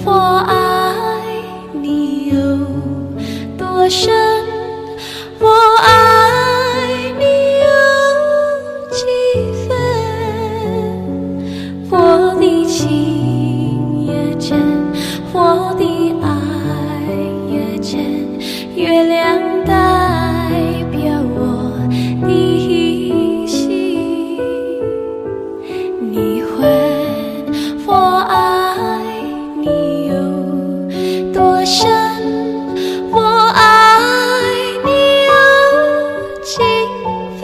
我爱你有多深，我爱你有几分，我的情也真，我的爱也真，月亮代表我的心。你问我爱你有多深，我爱你有几分，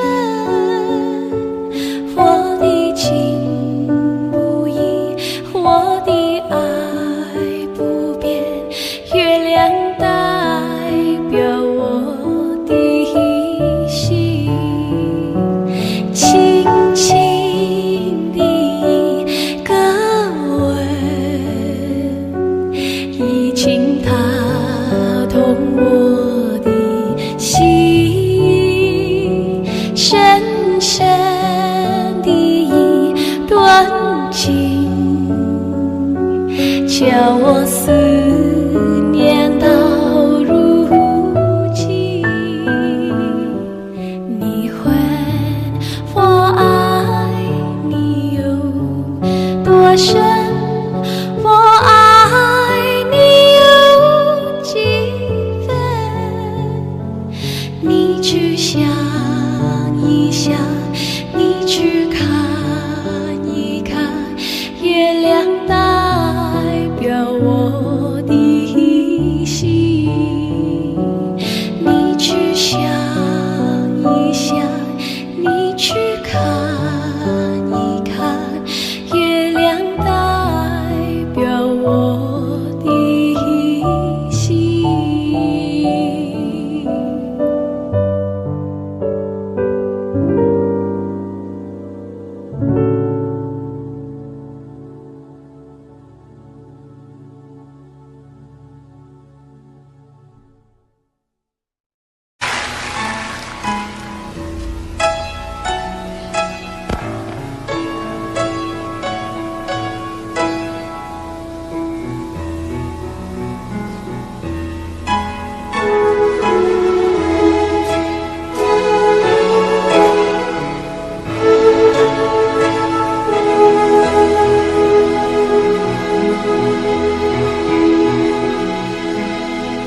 我的情不移，我的爱不变，月亮代表我的心。轻轻的一个吻，已经打动我的心，深深的一段情，叫我思念到如今。你问我爱你有多深，我爱你有几分，你去想一想，你去看一看，月亮代表我的心。你去想一想，你去看一看，月亮代表我的心。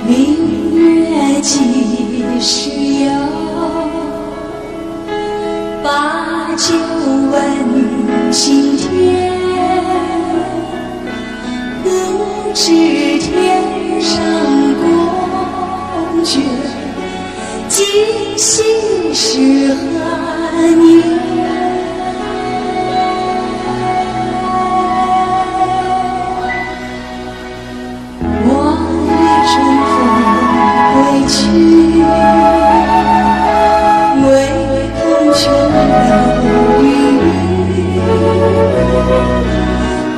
明月几时有？把酒问青天。不知天上宫阙，今夕是何年？去，唯恐琼楼玉宇，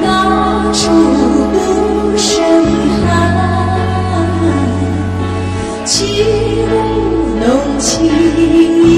高处不胜寒。起舞弄清影，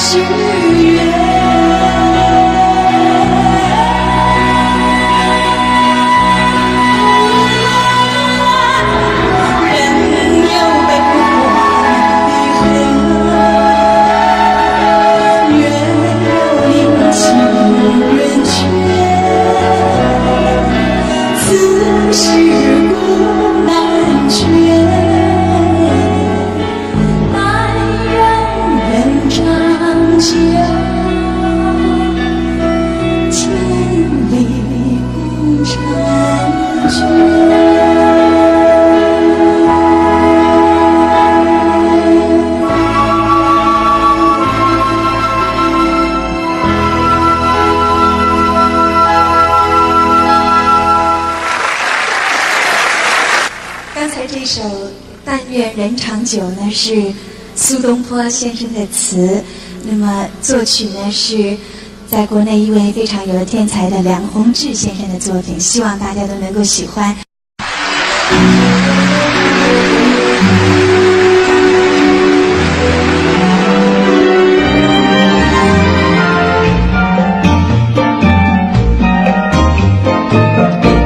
是缘。人长久呢是苏东坡先生的词，那么作曲呢是在国内一位非常有天才的梁鸿志先生的作品，希望大家都能够喜欢。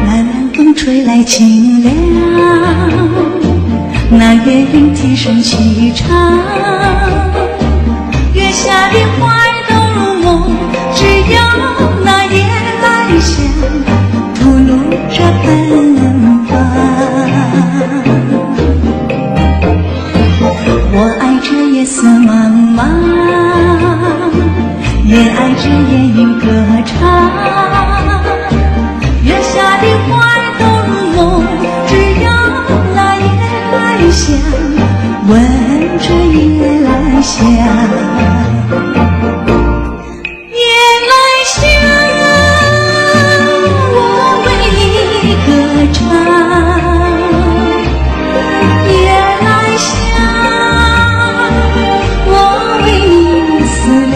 南南风吹来清凉，那月令天生气长，月下的花儿都入梦，只有那夜来香吐露着芬芳。我爱这夜色茫茫，也爱这夜莺歌唱，月下的花儿都入梦，只有那夜来香闻着夜来香。夜来香，我为你歌唱。夜来香，我为你思量。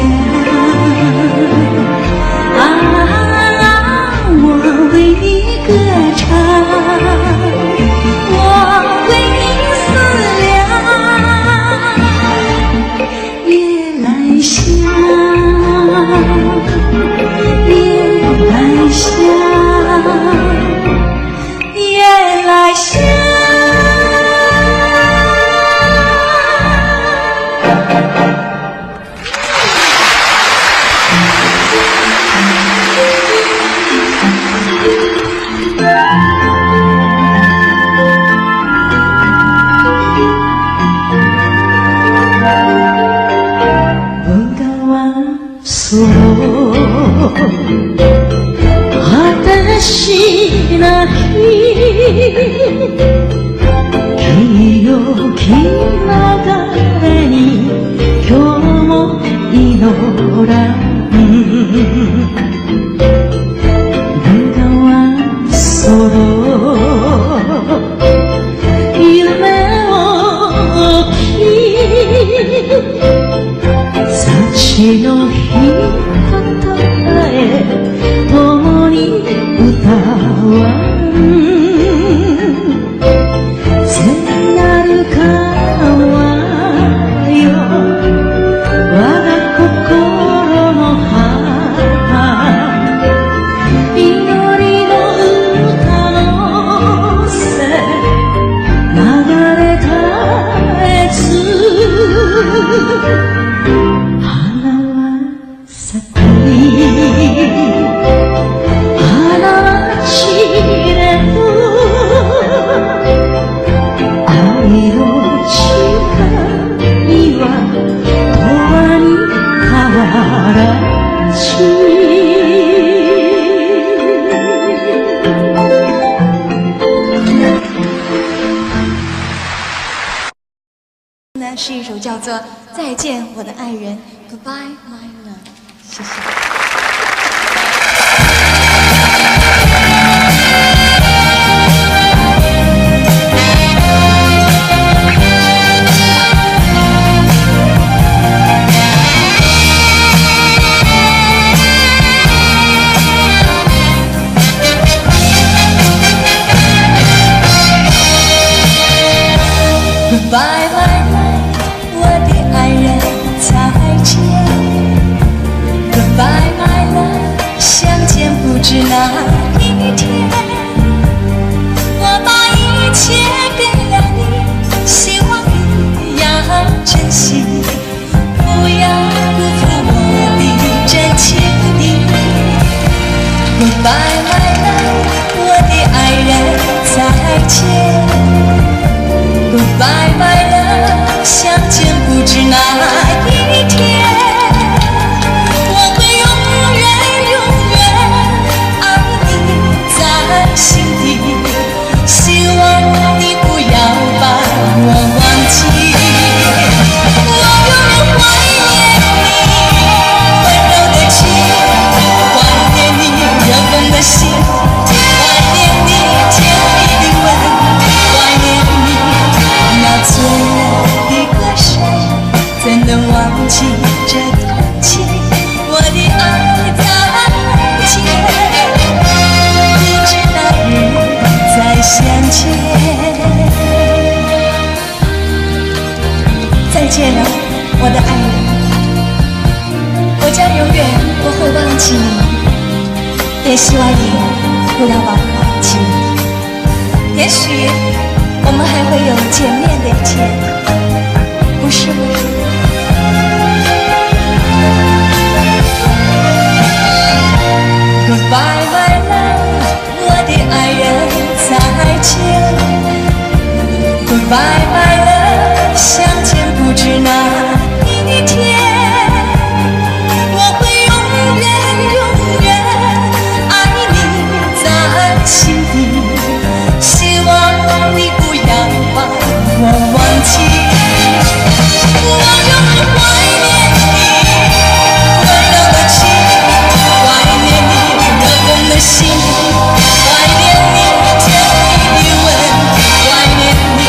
我为你歌唱，我为你思量。夜来香，夜来香，夜来香。私な日清き流れに今日も祈らん文川そろ夢をき幸の日共に歌わん聖なる川よ我が心の花祈りの歌のせ流れ絶えず花は咲き是一首叫做《再见我的爱人》 Goodbye My Love， 谢谢。Goodbye my love，我的爱人，再见。拜了，相见不知哪一天。我会永远永远爱你在心底，希望你不要把我忘记。我永远怀念你温柔的情，怀念你热红的心，怀念你甜蜜的吻，怀念你那醉人的歌声。怎能忘记这段情？我的爱再见，一直那日再相见。再见了，我的爱人，我将永远不会忘记你，也希望你不要把我忘记。也许我们还会有见面的一天，不是吗？Goodbye my love， 我的爱人再见。Goodbye my love， 相见不知哪一天。我会永远永远爱你在心底，希望你不要把我忘记。我永远怀念你温柔的情，怀念你热红的心，怀念你甜蜜的吻，怀念你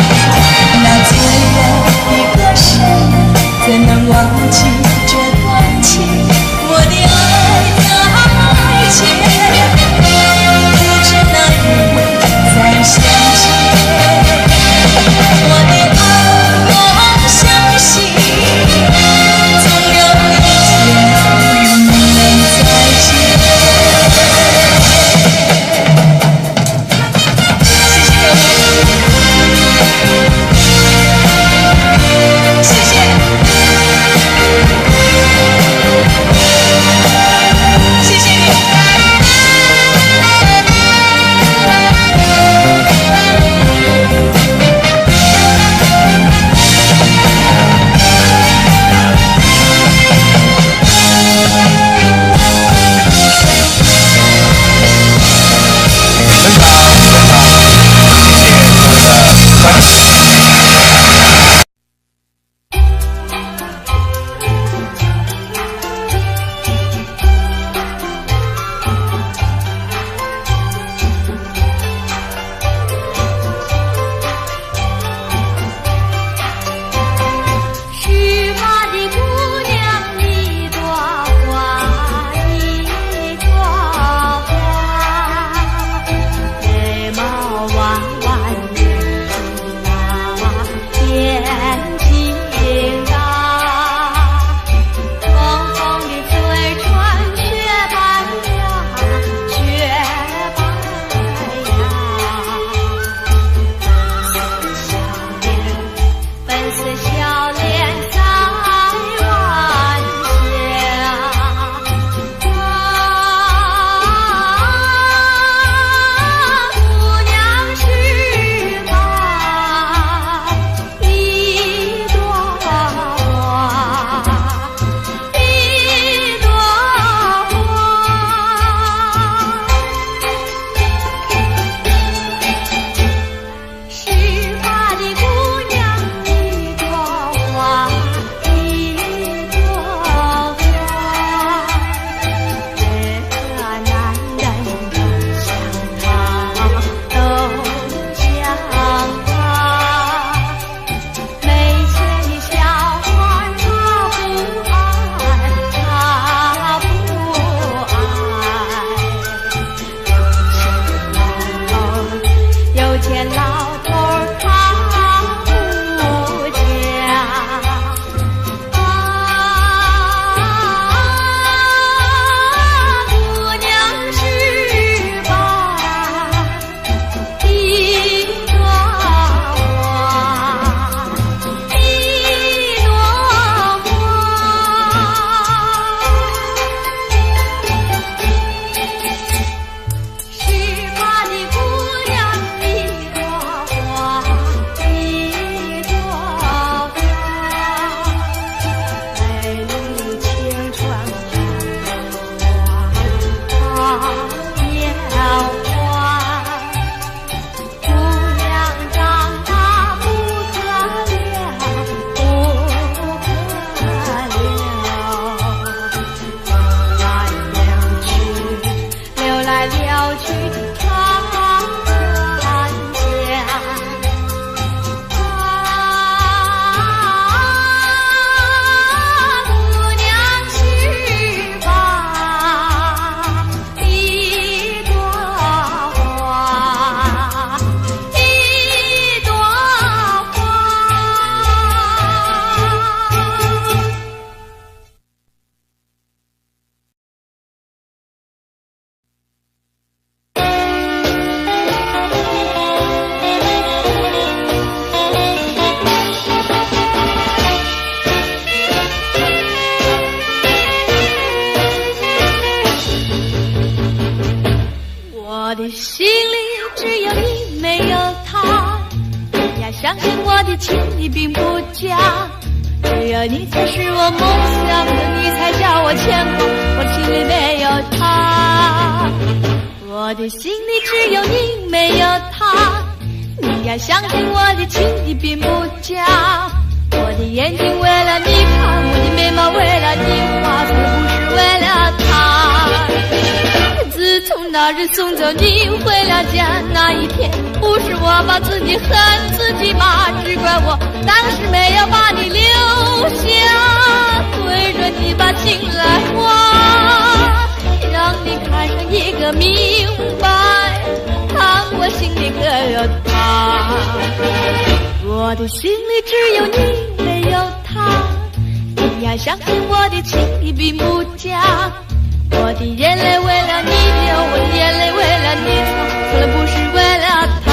相信我的情谊并不假，只有你才是我梦想的，你才叫我牵挂，我心里没有他，我的心里只有你没有他，你要相信我的情谊并不假，我的眼睛为了你看，我的眉毛为了你画，从不是为了他。自从那日送走你回了家那一天，不是我把自己恨自己骂，只怪我当时没有把你留下，对着你把情来画，让你看上一个明白，看我心里可有他，我的心里只有你没有他，你要相信我的情谊并不假，我的眼泪为了你流，我的眼泪为了你擦，从来不是为了他。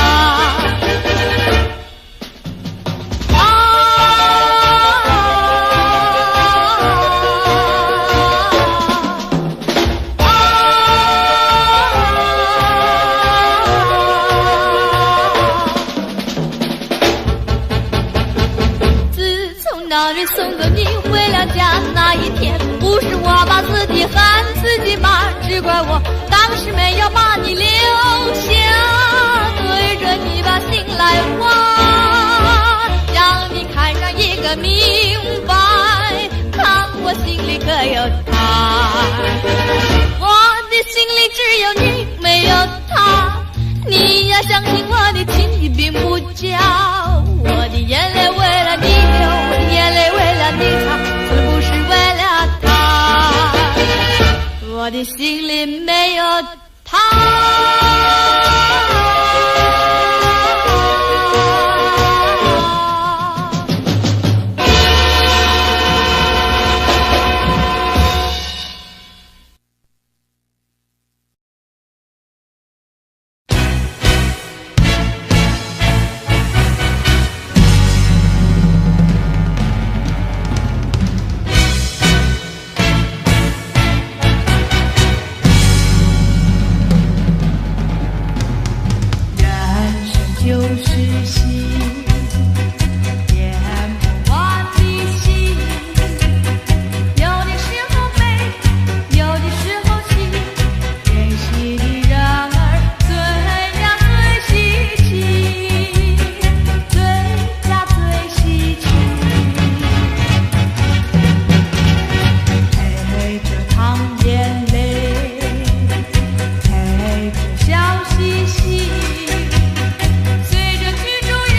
自从那日送走你回了家那一天，不是我把自己恨自己骂，只怪我当时没有把你留下，对着你把心来画，让你看上一个明白，看我心里可有他，我的心里只有你没有他，你要相信我的情谊并不假，我的眼泪为了你流，我的眼泪为了你擦，从来不是为了他，我的心里没有他。就是心，填不完的心，有的时候悲，有的时候喜，珍惜的人儿最呀最稀奇，最呀最稀奇，陪着淌眼泪，陪着笑嘻嘻，随着剧中人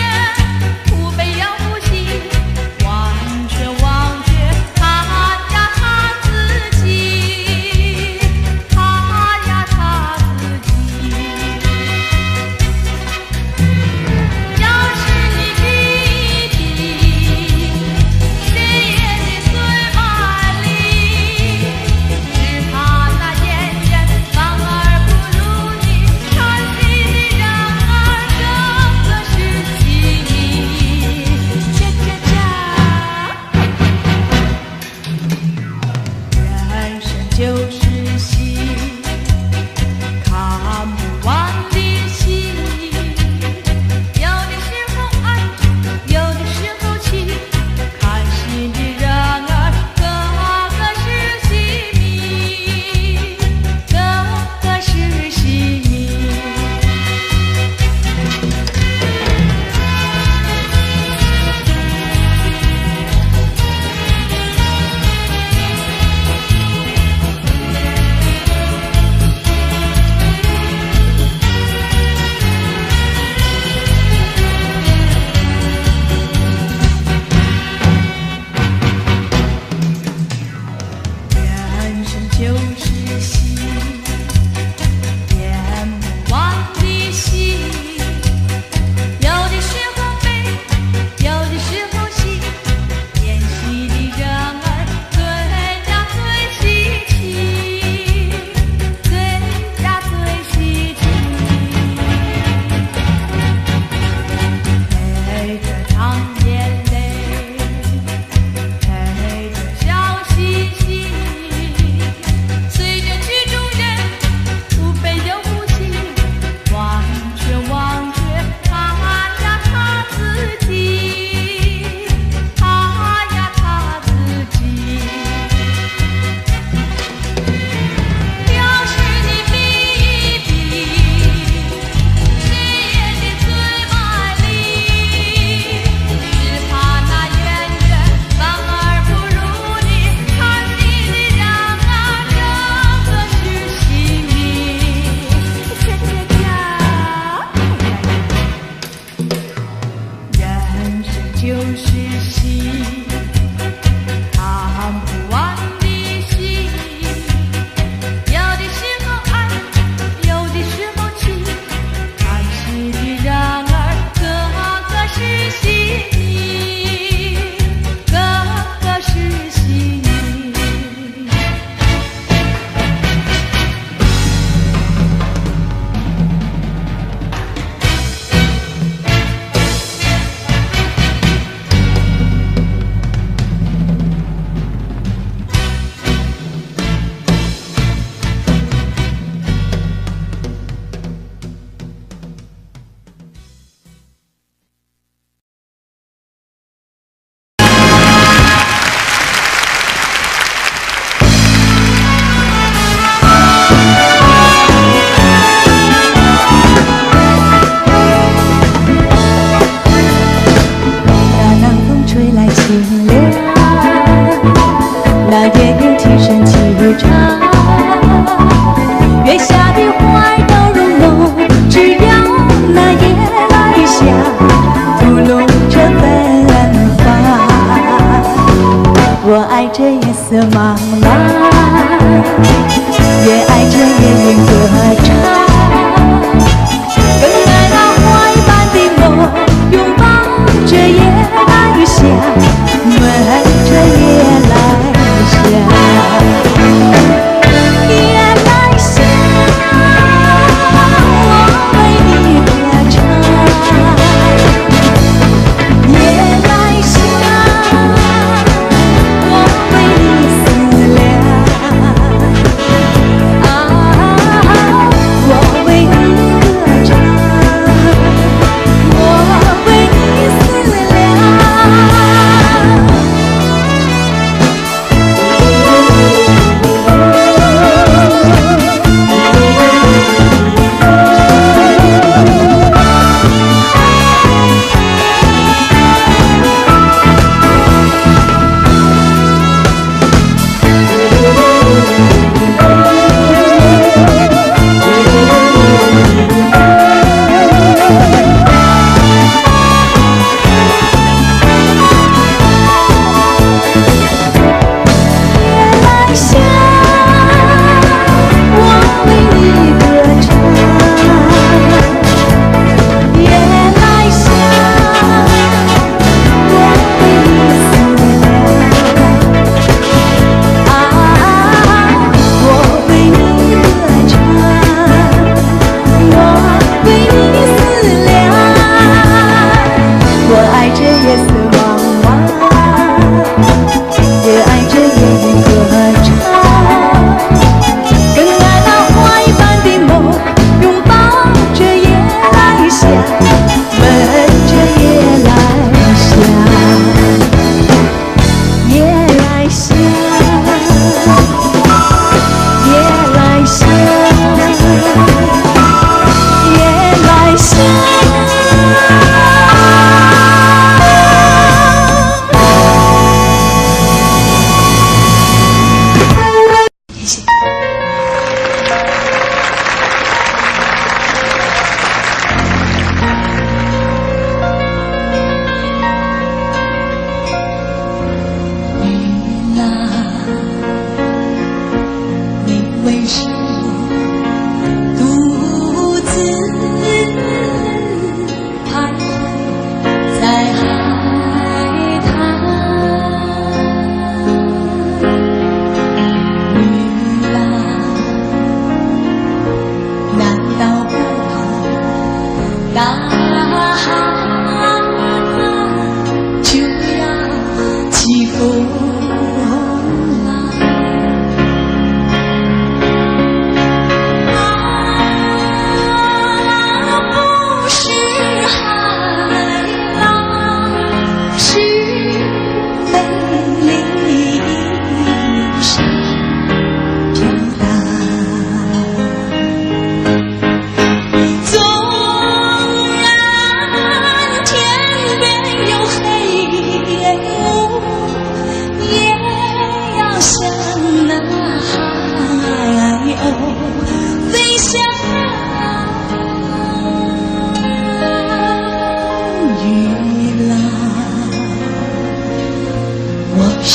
我为你思量。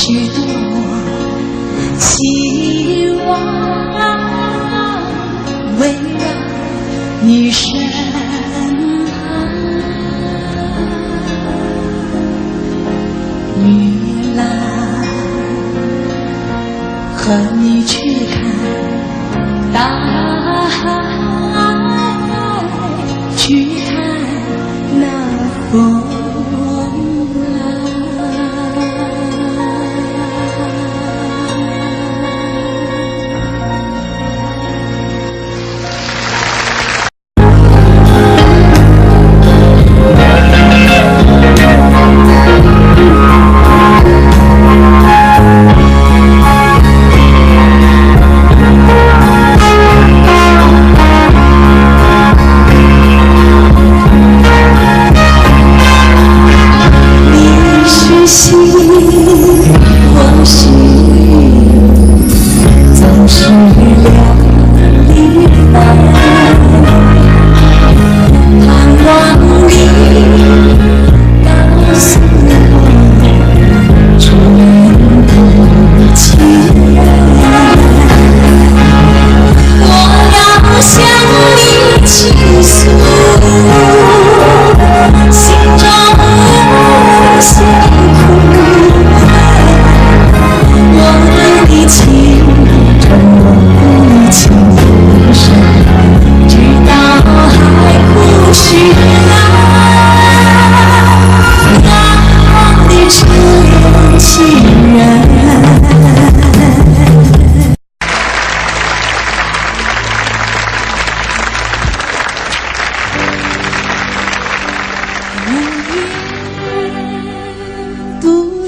许多希望围绕你身旁，月亮和你去看大海，去看那风。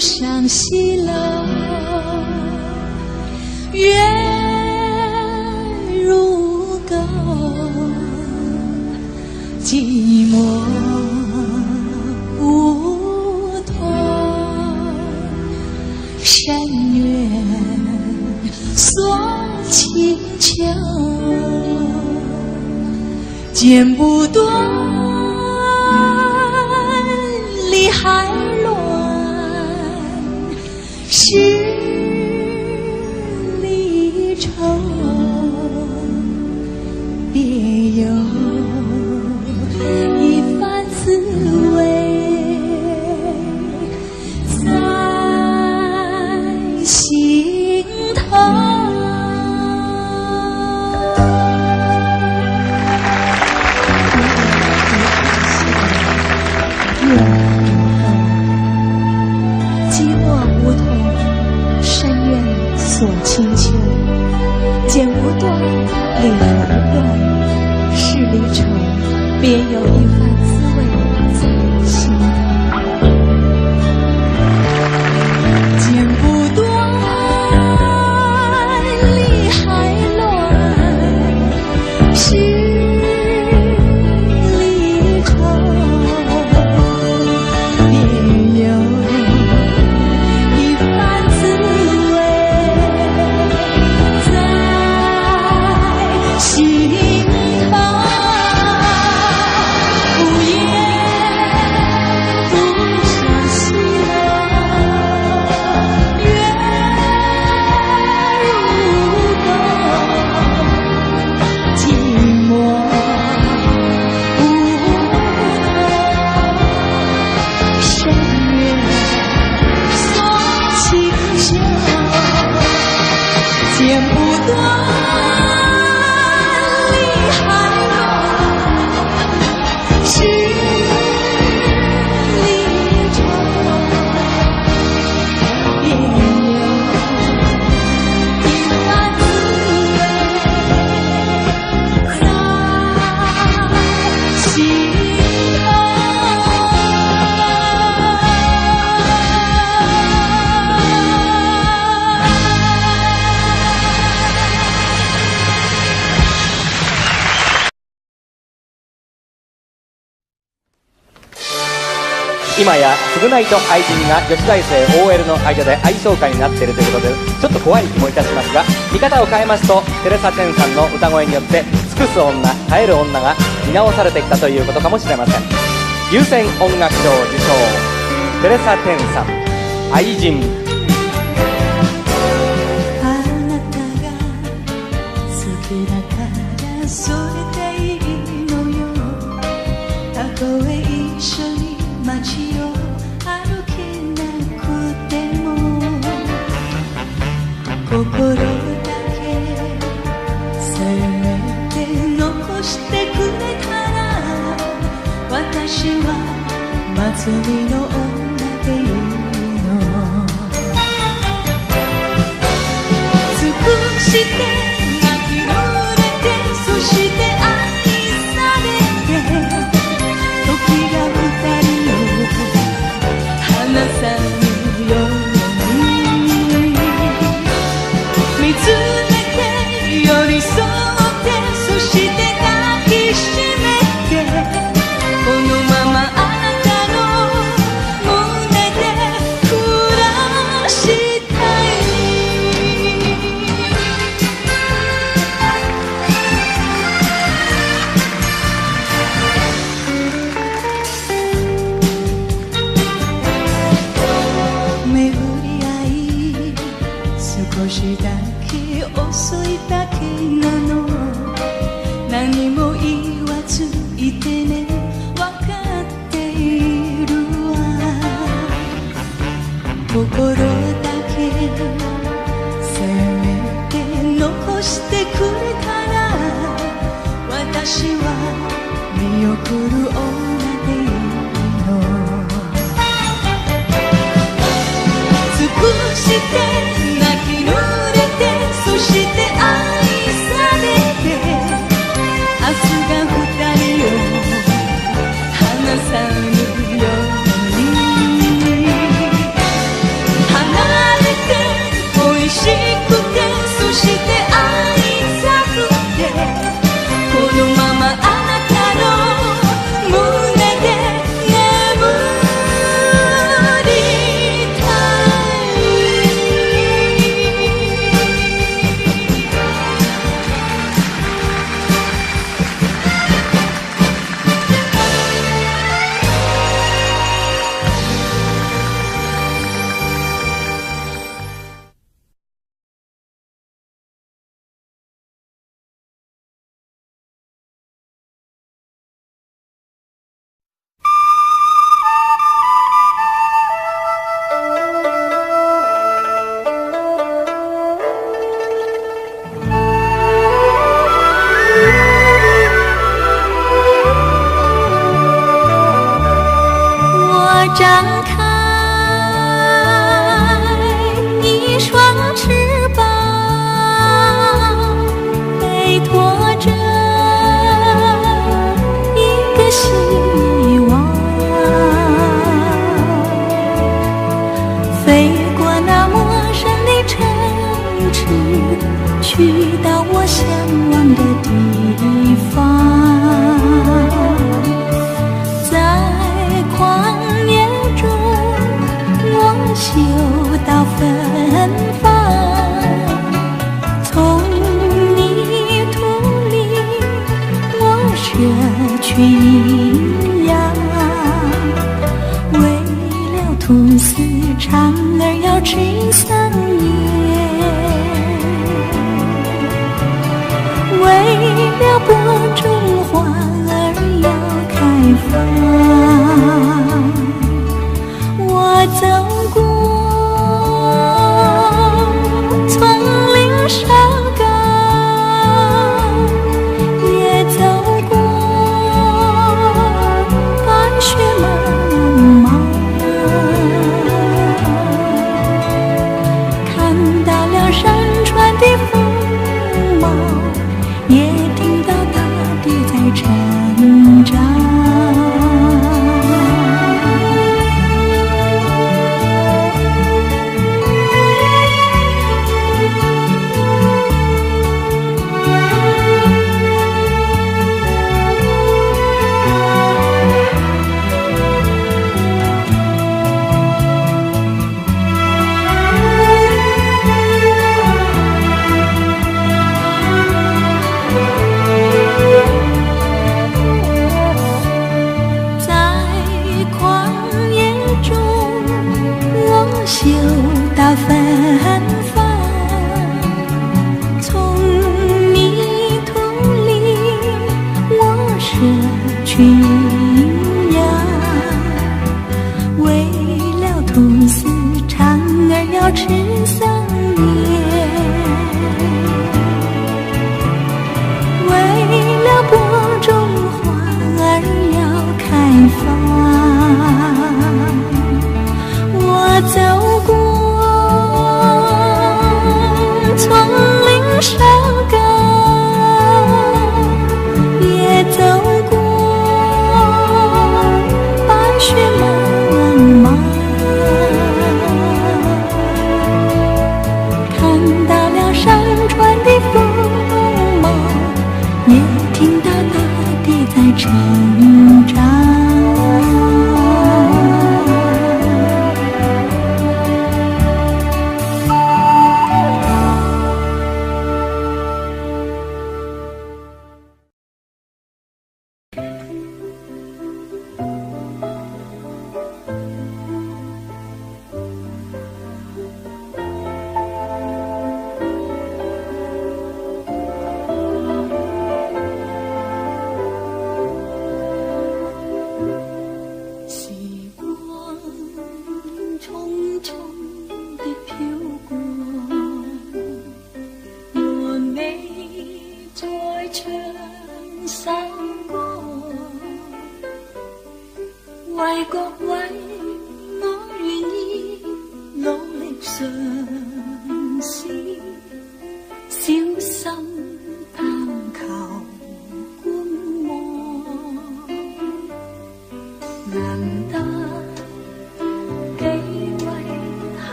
上西楼，月如钩，寂寞梧桐，深渊锁清秋，剪不断，理还乱。十里愁，别有一番滋味在心头。锁清秋，剪不断，理还乱，十里愁，别有一番滋味在心头。剪不断，理还乱，十里愁，别有一番滋味。剪不断，理还乱，十里愁，别有一番滋味在心头。今や償いと愛人が女子大生 OL の間で愛称歌になっているということでちょっと怖い気もいたしますが、見方を変えますとテレサ・テンさんの歌声によって尽くす女、耐える女が見直されてきたということかもしれません。優先音楽賞受賞テレサ・テンさん、愛人。それでいいのよ。たとえ一緒に街を歩けなくても心だけせめて残してくれたら、私は祭りの女でいいの。尽くして泣き濡れて、そして愛されて、時が二人を離さぬように見つめて寄り添って、そして抱きしめて、このままあなたの胸で暮らしたい。巡り合い少しだけ遅いだけなの。何も言わずいてね、わかっているわ。心だけせめて残してくれたら、私は見送る女でいいの。尽くして泣き濡れて、そして愛されて、明日が二人を離さぬように離れて恋しくて、そして愛さくて、このままあなたの胸で眠りたい。我张开一双翅膀，背驮着一个希望，飞过那陌生的城市，去到我向往的地方。嗅到芬芳，从泥土里我摄取营养，为了吐丝蝉儿要吃3年，为了播种花儿要开放，我走过丛林山岗，也走过白雪茫茫，看到了山川的风貌，也听到大地在成长。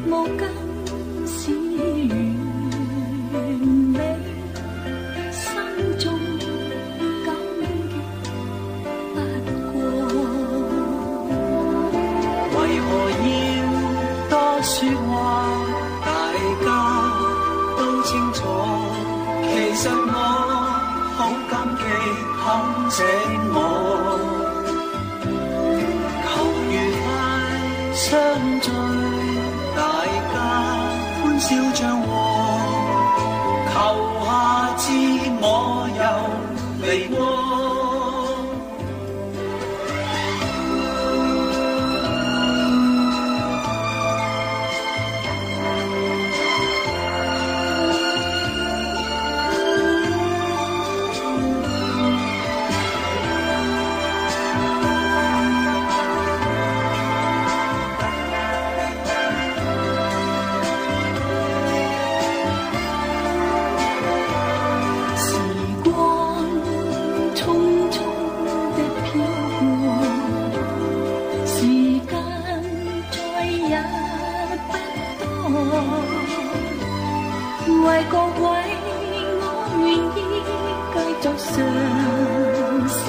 無根是完美，心中感激不過。為何要多說話？大家都清楚，其實我好感激肯請我。求愉快相聚，大家歡笑像和，求下次我又嚟過。為各位，我願意繼續嘗試，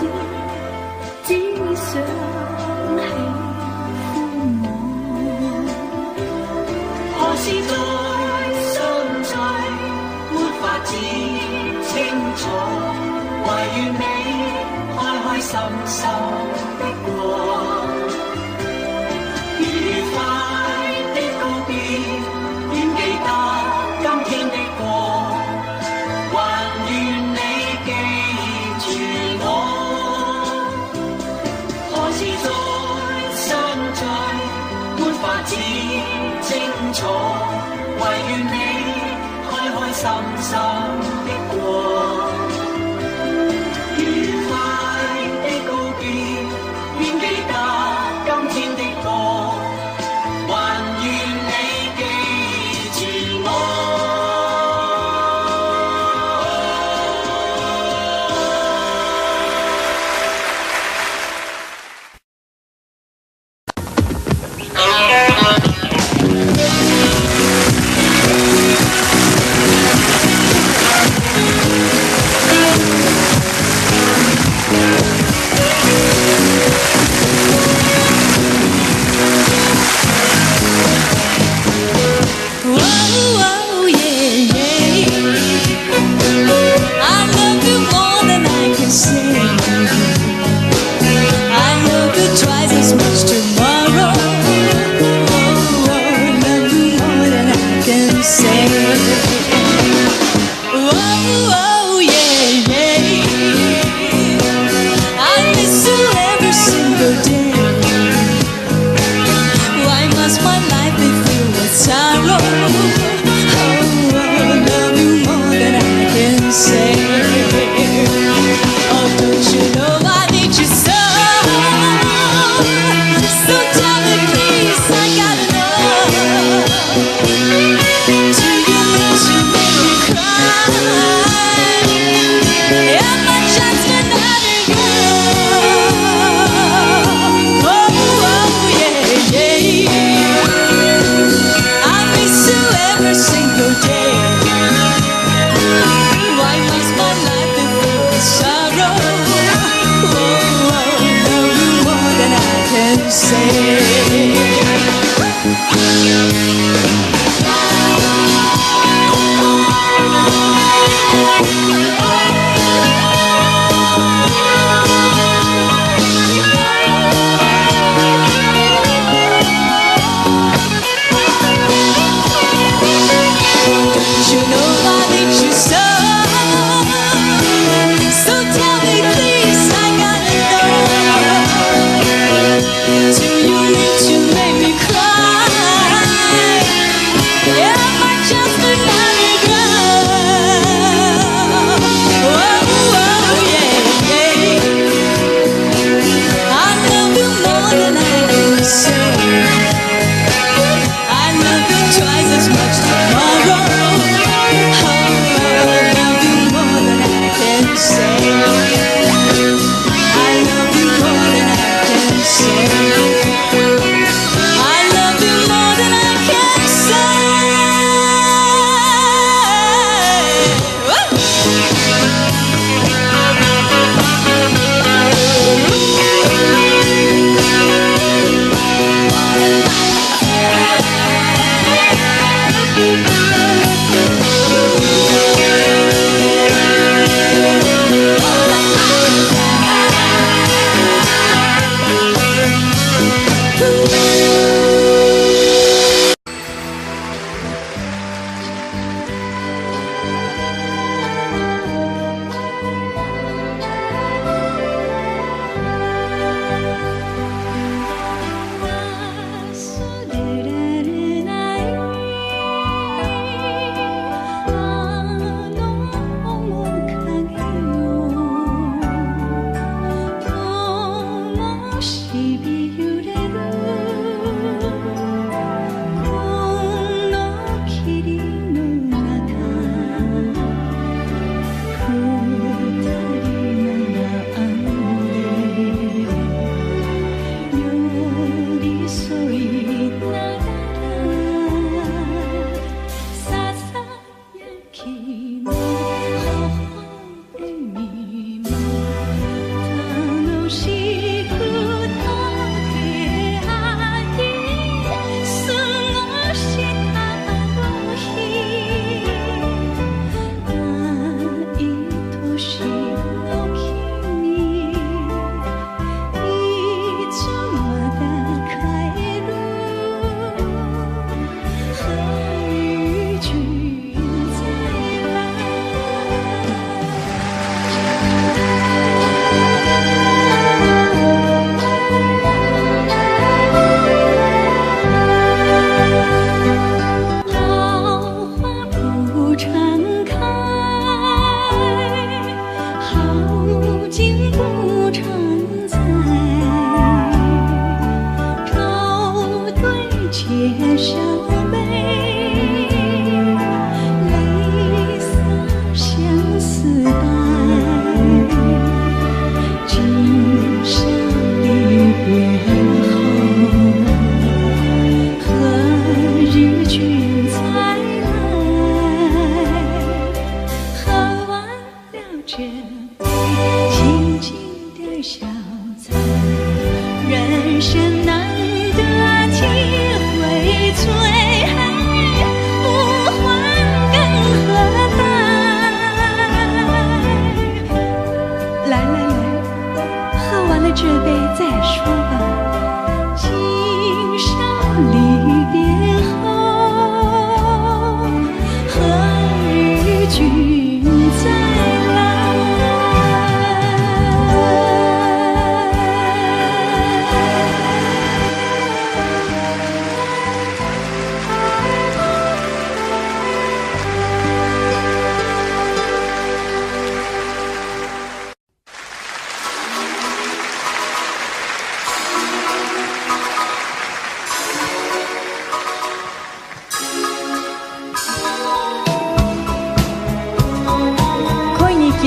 只想喜歡我。何時再相聚，沒法子清楚，唯願你開開心心的過，愉快的告別，願記得今天的過，還願你記住我。何時再相聚，沒法子清楚，唯願你開開心心的過，愉快的告別，願記得今天的過，還願你記住我。Say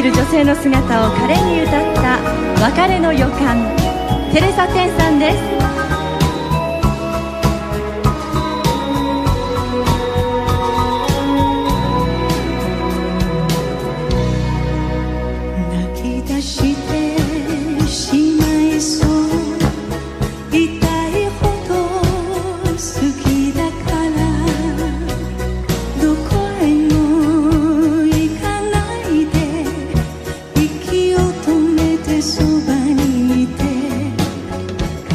る女性の姿を可憐に歌った別れの予感、テレサ・テンさんです。泣き出してしまいそう、痛いほど好きだからどこへも行かないで、息を止めてそばにいて、体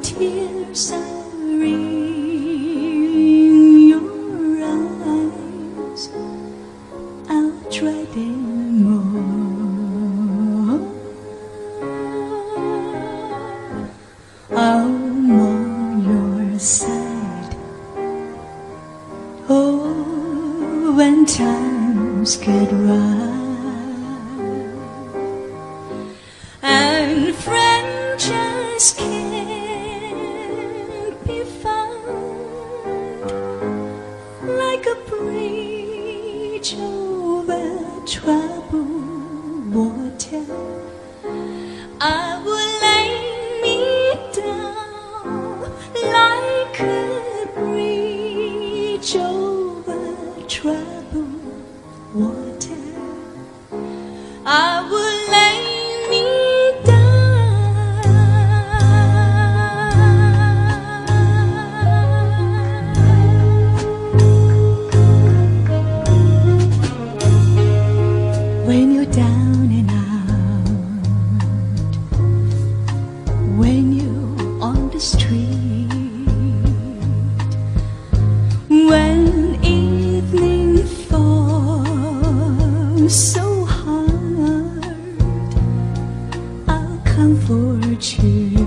tears are in your eyes, I'll dry them all. I'm on your side. Oh, when times get right and friends just can't be found, like a bridge over troubled water, I will lay me down like a bridge over troubled water. I will lay me when you're down and out, when you're on the street, when evening falls so hard, I'll comfort you.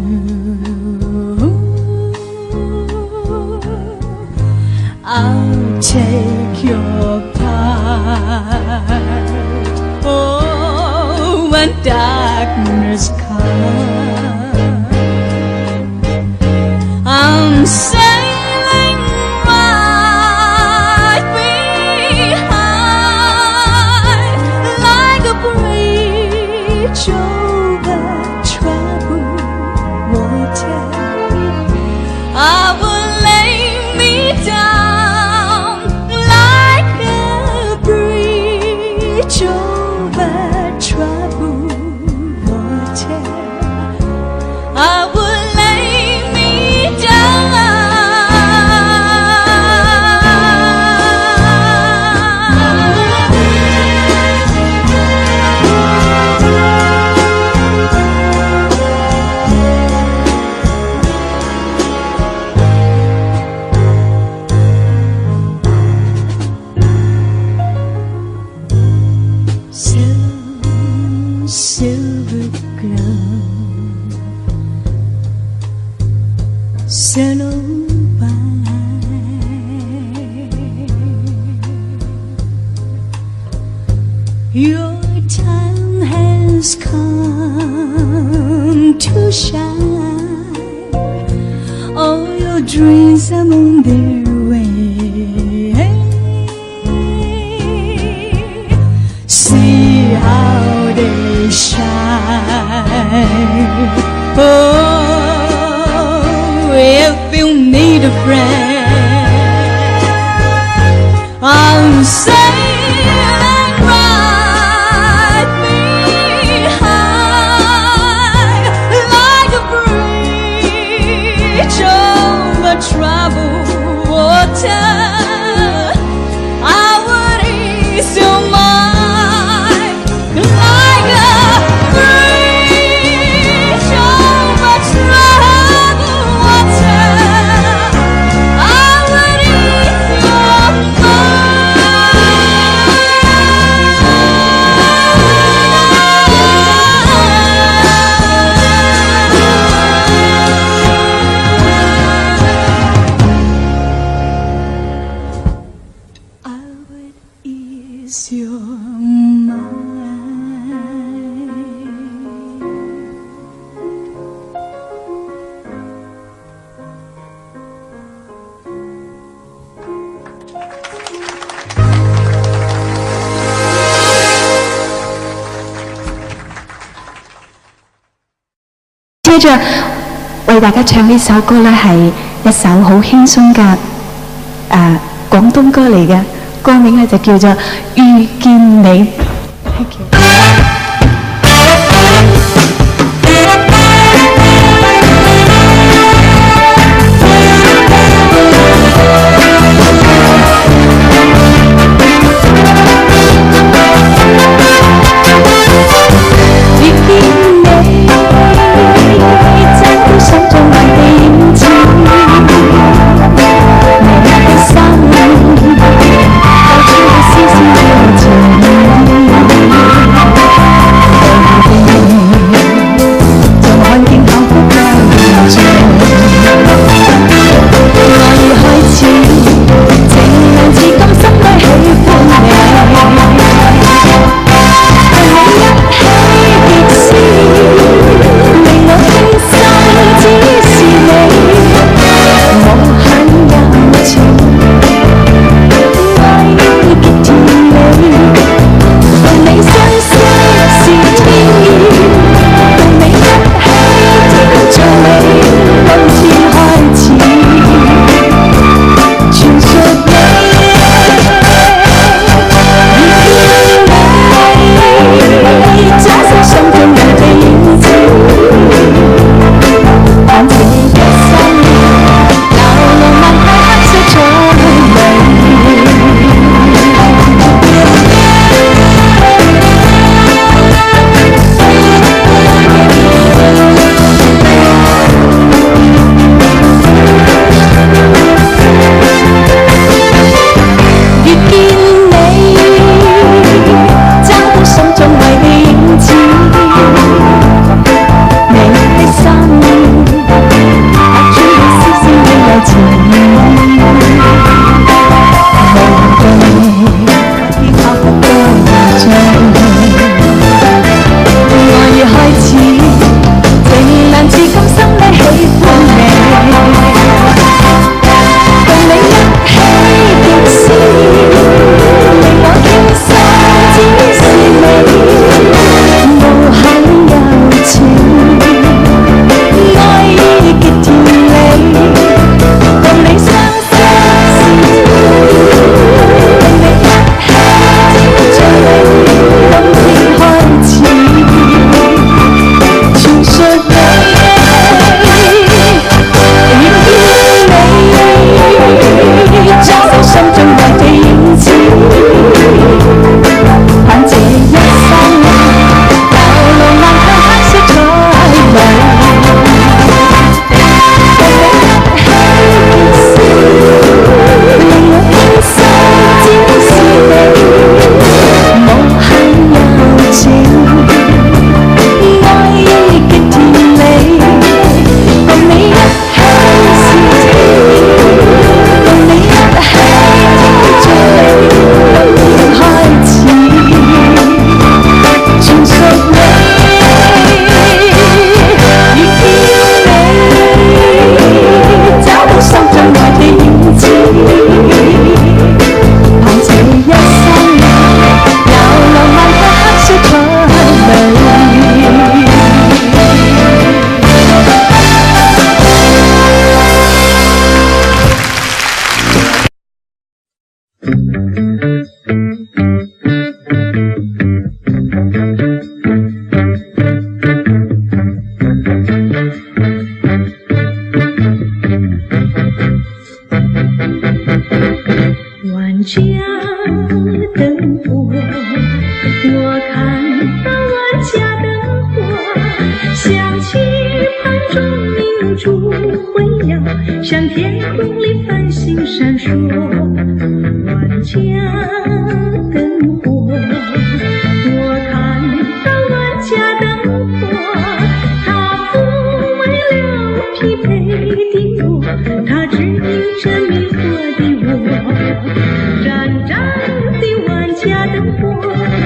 I'll take your part. Oh, when darkness comes, I'm sailing right behind, like a bridge over troubled water. I will lay me down like a bridge over troubled water. I will lay me silver glow, solo your time has come to shine. All your dreams are on their way. See how they shine. Oh, if you need a friend, I'm sailing right behind, like a bridge over troubled water. I would ease your mind like a bridge over troubled water. I would ease your mind. I would ease your mind. 接着為大家唱呢首歌呢，係一首好輕鬆嘅廣東歌嚟嘅，歌名呢就叫做《遇見你》。Thank you. 遇見你，真的心中懷念。樣至今心裏喜歡你，共你一起的思念，令我傾心只是你，無限柔情，愛意極甜美，共你相識是天意，令你一起最美，冬天開始，傳說你。找到心中愛的影子，盼這一生有浪漫卻黑色彩虹，共你一起的思念，令我傾心只是你，無限柔情，愛意極甜美，共你一起是天意，共你一起最美，開始傳述你，遇見你，找到心中愛的影子，盼這一生有浪漫卻黑色彩虹。万家灯火，我看到万家灯火，想起盘中明珠辉耀，像天空里繁星闪烁。万家灯火，我看到万家灯火，它抚慰了疲惫的我，它指引着迷惑的我。盏盏的万家灯火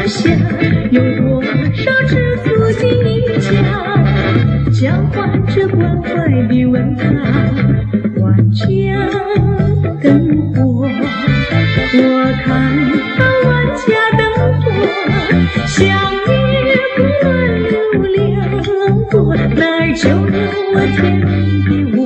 下，有多少知足的一家，交换着关怀的问答。万家灯火，我看到万家灯火，像你不问流亮过，哪儿就有我甜蜜的我。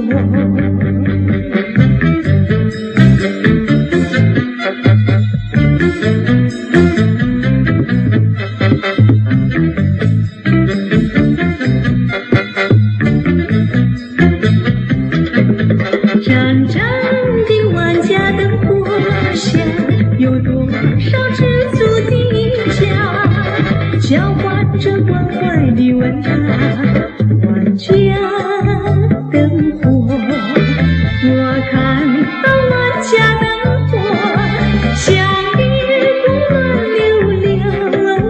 盏盏的万家灯火下，有多少知足的一家，交换着关怀的问答。万家灯火，我看到万家灯火，像你不问流亮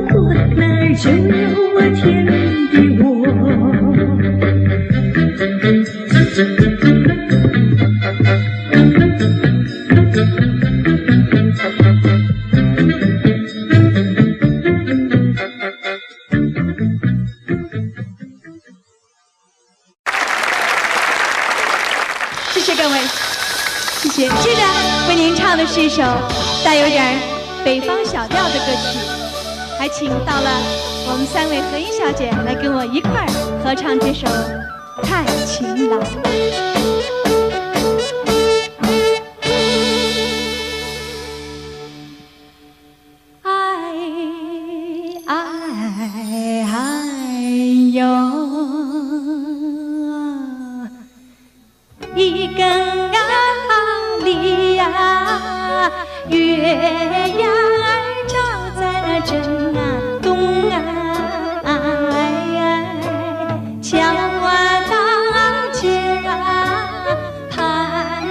过，哪儿就有我甜蜜的我。谢谢各位，谢谢。接着为您唱的是一首带有点北方小调的歌曲，还请到了我们3位和音小姐来跟我一块儿合唱这首《看情郎》。一根啊梨呀，月呀儿照在那正啊东啊，墙外大街啊，攀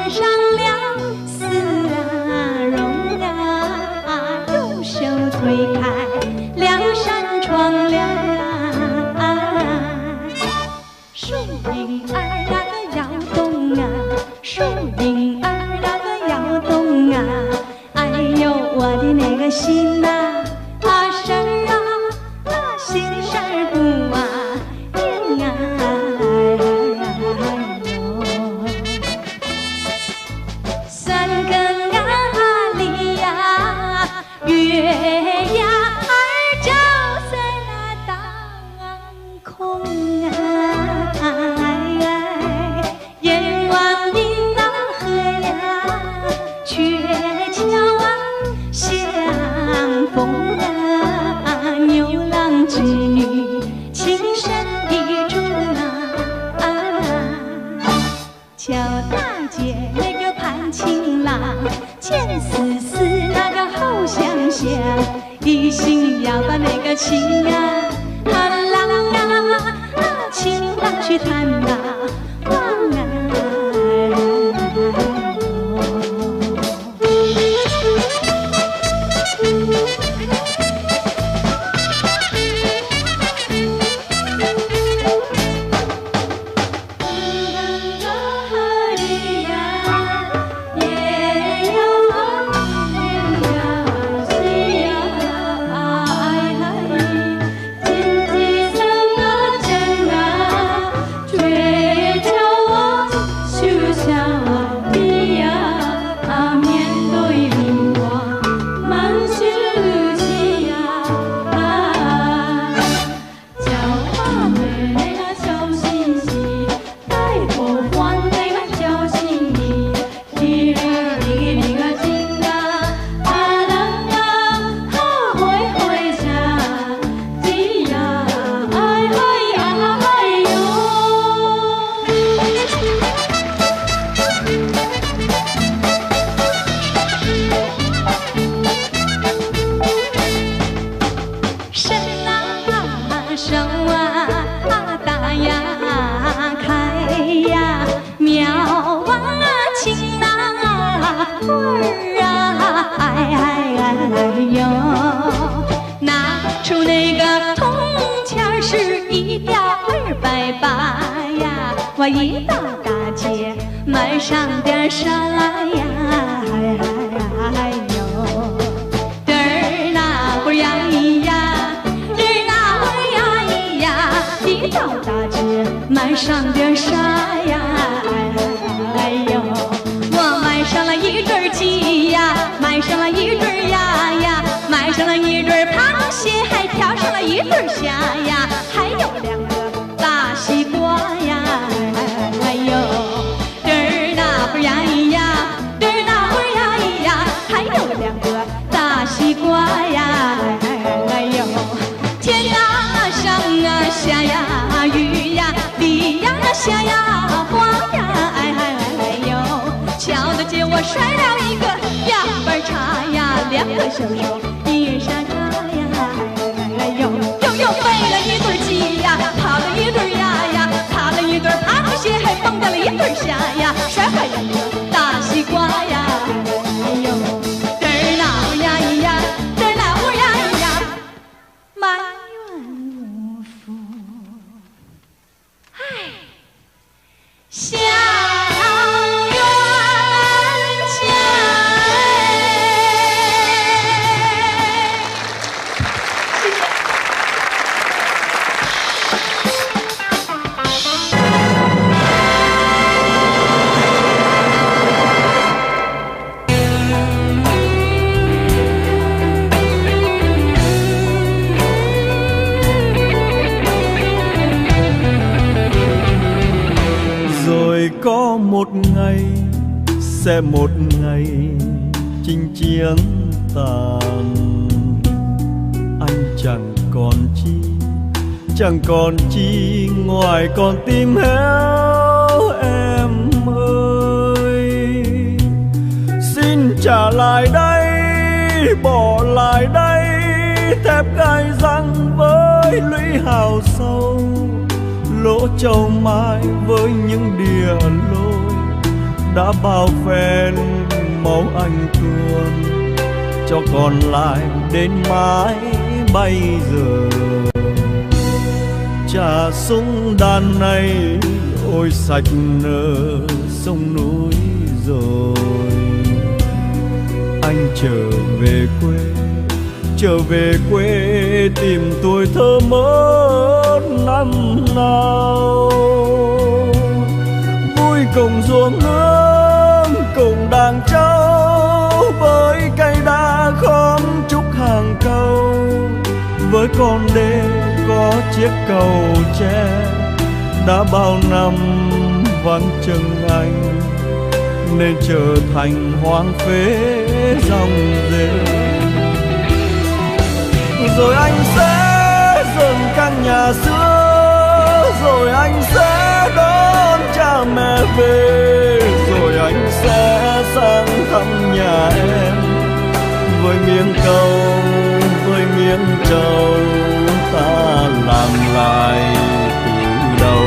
上了丝啊绒啊，用手推开两扇窗帘啊，树影儿啊摇动啊，树影儿那个摇动啊，哎呦我的那个心呐，事儿啊，那心事儿不啊定啊。姐那个潘情郎，钱丝丝那个好想想，一心要把那个情啊，郎啊，情郎去谈啊，王啊。我一到大街买上点啥来呀？哎呦，嘚儿那会儿呀咿呀，嘚儿那会儿呀咿呀，一到大街买上点啥呀？哎呦，我买上了一对鸡呀，买上了一对鸭呀，买上了一对螃蟹，还挑上了一对虾呀，还有2个大西瓜呀。哎呦，嘚儿那会儿呀咿呀，嘚儿那会儿呀咿呀，还有2个大西瓜呀。哎呦，天啊上啊下呀雨呀地呀下呀花呀。哎呦，瞧得见我甩了一个2瓣茶呀，2个小手1人山茶呀。哎呦，又飞了一对鸡呀，跑了一对鸭呀，踏了一对螃蟹，还蹦跶了一对虾呀，甩坏2个大西瓜呀。哎呦，嘚儿那会儿呀咿呀，嘚儿那会儿呀咿呀，埋怨无福，唉，下冤家。谢谢。Rồi có một ngày sẽ một ngày chinh chiến tàn, anh chẳng còn chi ngoài con tim héo em ơi. Xin trả lại đây, bỏ lại đây thép gai răng với lũy hào sâu, lỗ châu mai với những đìa lôi đã bao phen máu anh tuôn, cho còn lại đến mãi bây giờ. Trà súng đàn này ôi sạch nở sông núi rồi. Anh trở về quê tìm tuổi thơ mất năm nào. Vui cùng ruộng nương cùng đàn trâu, với cây đa khóm trúc hàng câu, với con đê có chiếc cầu tre đã bao năm vắng chân anh, nên trở thành hoang phế dòng rêu. Rồi anh sẽ dọn căn nhà xưa, rồi anh sẽ đón cha mẹ về, rồi anh với miếng câu, với miếng trầu, ta làm lại từ đầu.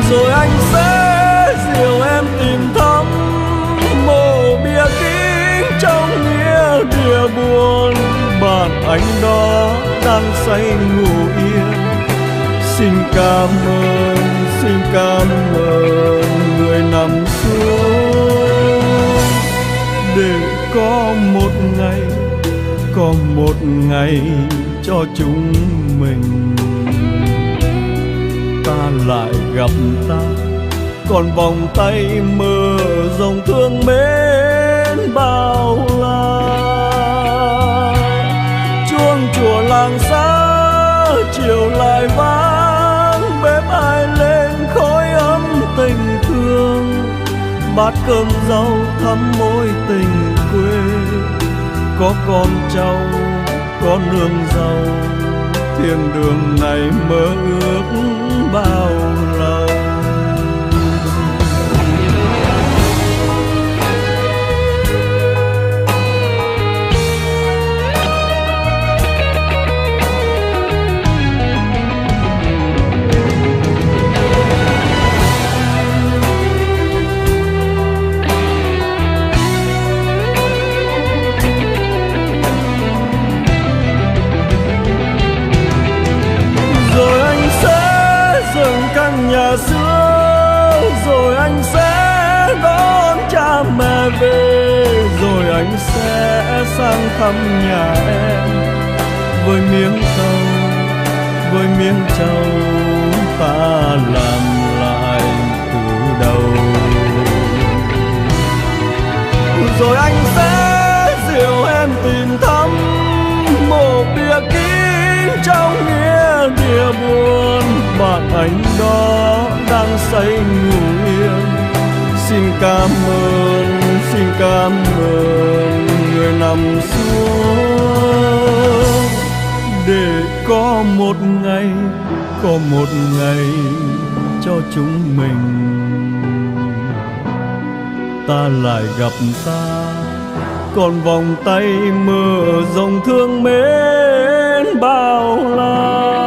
Rồi anh sẽ dìu em tìm thăm mộ bia kính trong nghĩa địa buồn. Bạn anh đó đang say ngủ yên. Xin cảm ơn người nằm xuống, để có một ngày cho chúng mình. Ta lại gặp ta, còn vòng tay mơ dòng thương mến bao la. Chuông chùa làng xa chiều lại vang, bếp ai lên khói ấm tình thương. Bát cơm rau thắm mối tình quê, có con cháu có nương rau. Thiên đường này mơ ước bao lâu. Nhà xưa rồi anh sẽ đón cha mẹ về, rồi anh sẽ sang thăm nhà em. Với miếng câu, với miếng trầu, ta làm lại từ đầu. Rồi anh sẽ dìu em tìm thăm mộ bia kính trong nghĩa địa buồn. Bạn anh đó đang say ngủ yên. Xin cảm ơn người nằm xuống, để có một ngày cho chúng mình. Ta lại gặp ta, còn vòng tay mơ dòng thương mến bao la.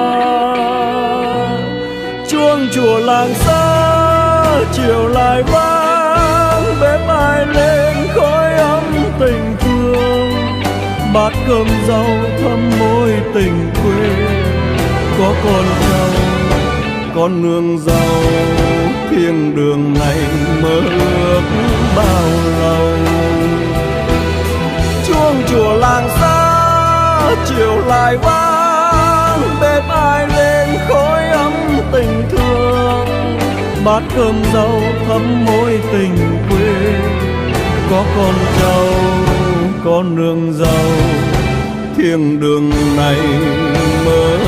Chuông chùa làng xa chiều lại vang, bếp ai lên khói ấm tình thương. Bát cơm rau thắm mối tình quê, có con cháu có nương rau. Thiên đường này mơ ước bao lâu. Chuông chùa làng xa chiều lại vang, bếp ai lên khói ấm tình thương. Bát cơm rau thắm mối tình quê, có con cháu có nương rau. Thiên đường này mơ